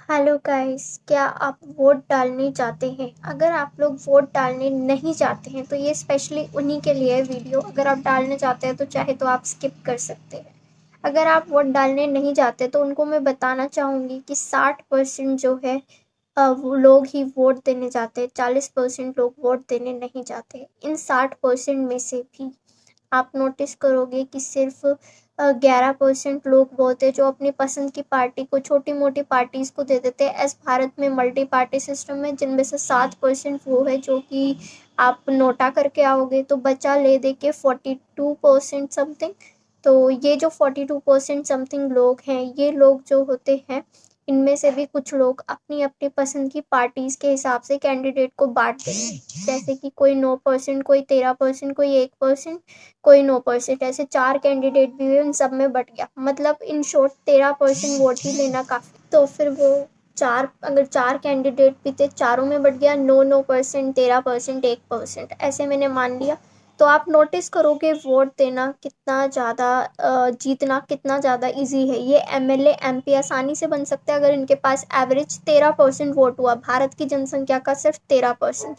Hello guys, क्या आप vote डालने चाहते हैं? अगर आप लोग वोट डालने नहीं चाहते हैं तो ये स्पेशली उन्हीं के लिए है वीडियो। अगर आप डालने चाहते हैं तो चाहे तो आप स्किप कर सकते हैं। अगर आप वोट डालने नहीं चाहते तो उनको मैं बताना चाहूँगी कि 60% जो है वो लोग ही वोट देने जाते हैं, 40% लोग वोट देने नहीं जाते। इन 60% में से भी आप नोटिस करोगे कि सिर्फ 11% लोग वो होते हैं जो अपनी पसंद की पार्टी को, छोटी मोटी पार्टीज को दे देते हैं। एस भारत में मल्टी पार्टी सिस्टम है, जिनमें से 7% वो है जो कि आप नोटा करके आओगे तो बचा ले दे के 42% समथिंग। तो ये जो 42% समथिंग लोग हैं, ये लोग जो होते हैं, इनमें से भी कुछ लोग अपनी अपनी पसंद की पार्टीज़ के हिसाब से कैंडिडेट को बांट देंगे। जैसे कि कोई 9%, कोई 13%, कोई 1%, कोई 9%, ऐसे 4 कैंडिडेट भी हुए, उन सब में बट गया। मतलब इन शॉर्ट 13% वोट ही लेना काफ़ी। तो फिर वो अगर 4 कैंडिडेट भी थे, चारों में बट गया 9%, 13%, 1%, ऐसे मैंने मान लिया। तो आप नोटिस करोगे वोट देना कितना ज़्यादा, जीतना कितना ज़्यादा इजी है। ये एमएलए एमपी आसानी से बन सकते हैं अगर इनके पास एवरेज 13% वोट हुआ। भारत की जनसंख्या का सिर्फ 13%।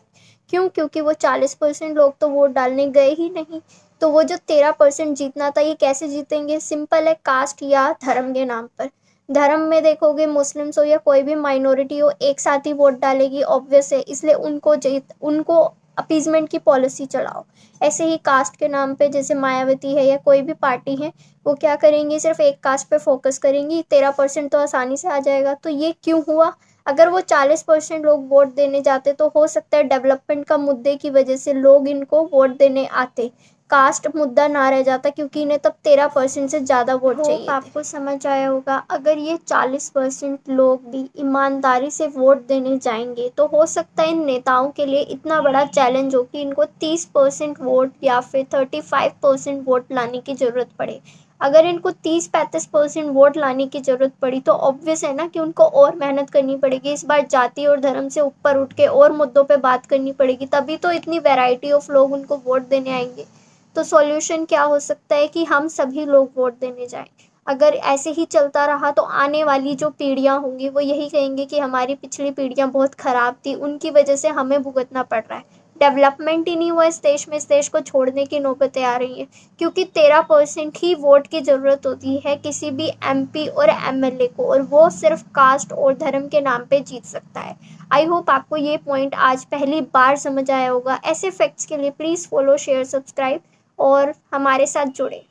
क्यों? क्योंकि वो 40% लोग तो वोट डालने गए ही नहीं। तो वो जो 13% जीतना था, ये कैसे जीतेंगे? सिंपल है, कास्ट या धर्म के नाम पर। धर्म में देखोगे, मुस्लिम्स हो या कोई भी माइनॉरिटी हो, एक साथ ही वोट डालेगी, ऑब्वियस है। इसलिए उनको अपीजमेंट की पॉलिसी चलाओ। ऐसे ही कास्ट के नाम पे, जैसे मायावती है या कोई भी पार्टी है, वो क्या करेंगी? सिर्फ एक कास्ट पे फोकस करेंगी, 13% तो आसानी से आ जाएगा। तो ये क्यों हुआ? अगर वो 40% लोग वोट देने जाते तो हो सकता है डेवलपमेंट का मुद्दे की वजह से लोग इनको वोट देने आते, कास्ट मुद्दा ना रह जाता, क्योंकि इन्हें तब 13% से ज़्यादा वोट चाहिए थे। आपको समझ आया होगा। अगर ये 40% लोग भी ईमानदारी से वोट देने जाएंगे तो हो सकता है इन नेताओं के लिए इतना बड़ा चैलेंज हो कि इनको 30% वोट या फिर 35% वोट लाने की ज़रूरत पड़े। अगर इनको 30-35% वोट लाने की ज़रूरत पड़ी तो ऑब्वियस है ना कि उनको और मेहनत करनी पड़ेगी। इस बार जाति और धर्म से ऊपर उठ के और मुद्दों पे बात करनी पड़ेगी, तभी तो इतनी वैरायटी ऑफ लोग उनको वोट देने आएंगे। तो सॉल्यूशन क्या हो सकता है कि हम सभी लोग वोट देने जाएं। अगर ऐसे ही चलता रहा तो आने वाली जो पीढ़ियां होंगी वो यही कहेंगे कि हमारी पिछली पीढ़ियां बहुत ख़राब थी, उनकी वजह से हमें भुगतना पड़ रहा है। डेवलपमेंट ही नहीं हुआ इस देश में, इस देश को छोड़ने की नौबतें आ रही हैं, क्योंकि 13% ही वोट की ज़रूरत होती है किसी भी एमपी और एमएलए को, और वो सिर्फ कास्ट और धर्म के नाम पे जीत सकता है। आई होप आपको ये पॉइंट आज पहली बार समझ आया होगा। ऐसे फैक्ट्स के लिए प्लीज़ फॉलो, शेयर, सब्सक्राइब और हमारे साथ जुड़े।